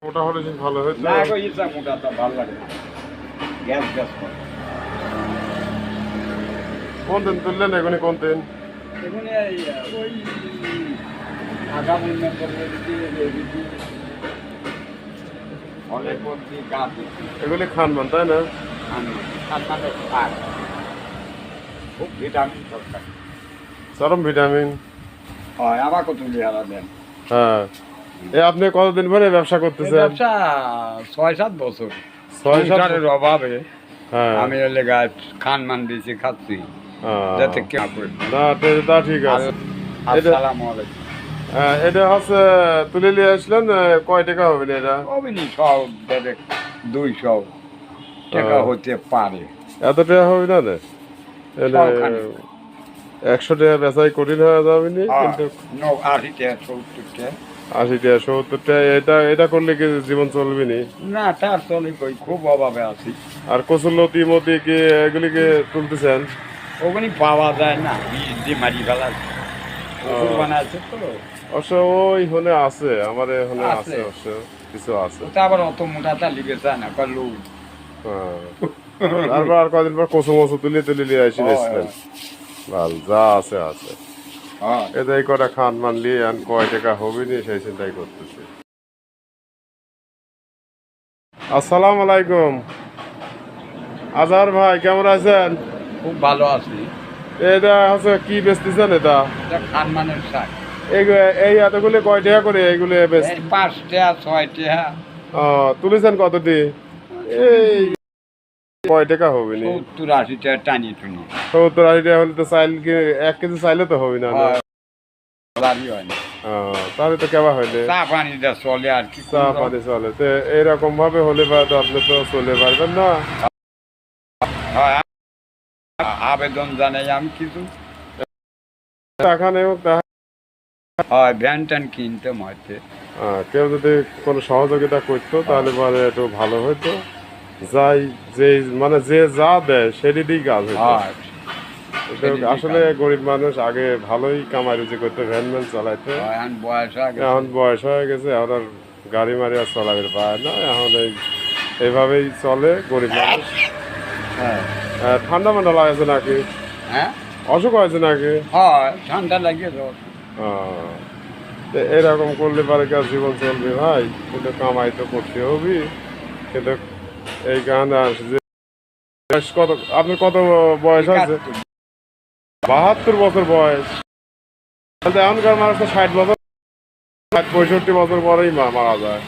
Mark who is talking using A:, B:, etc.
A: মোটা হলে ভালো হতো
B: না গো ইচ্ছা মোটাটা ভালো লাগে না গ্যাস গ্যাস করে
A: কোন দিন তুললেন এগুলি কোন দিন
B: এখানে ওই আগামী মেম্বারের অনেক মধ্যে গাছ
A: এগুলি খানমান তাই না
B: খুব ভিটামিন দরকার
A: চরম ভিটামিন
B: হয় আমাকে তুলি হারা দেন
A: হ্যাঁ আপনি কতদিন ধরে ব্যবসা করতেছেন
B: ব্যবসা ৬-৭ বছর
A: ৬-৭
B: সংসারের অভাবে
A: হ্যাঁ
B: আমি এলে গাছ খান দিয়েছি খাচ্ছি যাতে কেউ
A: না তা ঠিক আছে
B: আসসালামু আলাইকুম
A: এটা হচ্ছে তুলে নিয়ে আসলেন কয় টাকা হবে না এটা
B: অবিনি সব দেবে 200 টাকা হতে পারে
A: এত টাকা হবে না রে এলে
B: সবখানে।
A: 100 টাকা বেচাই কঠিন হয়ে যাবে না কিন্তু
B: 80 টাকা 70 টাকা
A: 80 টাকা 70 টাকা এটা করলে কি জীবন চলবে না
B: না তার চলে কই খুব অভাবে আছি
A: আর কচুরলতি মতি কি এগুলিকে তুলতেছেন
B: ওখানে পাওয়া যায় না বীজ দিয়ে মারি ফেলা বানাচ্ছে তো
A: অবশ্য ওই হলে আছে আমার এখানে আছে
B: আছে।
A: অবশ্য কিছু আছে
B: ওটা আবার অত মোটাটা লিখে যায় না কালু
A: হ্যাঁ তারপর আর কদিন পর কচু মচু তুলে নিয়ে আসি বেচলেন ভাল যা আছে আছে
B: হ্যাঁ
A: এদের কটা খান মানলি আর কয় টাকা হবে নি সেই চিন্তাই করতেছি আসসালামু আলাইকুম আজহার ভাই কেমন আছেন
B: খুব ভালো আছি
A: এটা হচ্ছে কি বেচতেছেন এটা
B: এটা খানমানের শাক
A: এই এতগুলো কয় টাকা করে এইগুলো বেচ
B: এই 5 টাকা 6 টাকা
A: তুলেছেন কতটি এই কয় টাকা হবে নি
B: 70-80 টাকা টানি টুনি
A: 70-80 টাকা হলে তো চাইল কি 1 কেজি চাইলে তো হবে না
B: লাভই হয় না
A: তাহলে তো কেবা হইলে
B: চা পানি দা চলে আর কি
A: চা পানি চলে তো এইরকম ভাবে হলে বা তো আপনি তো চলে পারবেন না
B: হয় আবেদন জানাই আমি কিছু
A: এখানে
B: হয় ভ্যান ট্যান কিনতে মারতে
A: কেউ যদি কোনো সহযোগিতা করতো তাহলে মানে একটু ভালো হতো যাই যে মানে যে যা দেয় সেদিকেই কাজ হতো
B: হয়
A: এটা আসলে গরিব মানুষ আগে ভালোই কামাই রুজি করতে ভ্যান ম্যান চালাইতো
B: এখন বয়স আগে
A: এখন বয়স হয়ে গেছে এখন আর গাড়ি মারি আর চলাবে পায় না এখন এইভাবেই চলে গরিব মানুষ
B: হ্যাঁ
A: ঠান্ডা মান্ডা লাগেছে নাকি
B: হ্যাঁ
A: অসুখ হয়েছে নাকি
B: হয় ঠান্ডা লাগিয়ে দাও
A: তো এরকম করলে পারে কার জীবন চলবে ভাই কিন্তু কামাই তো করতে হবে কিন্তু এই গান আসছে কত আপনার কত বয়স আছে 72 বছর বয়স এখনকার মানুষ তো 60 বছর 65 বছর পরেই মারা যায়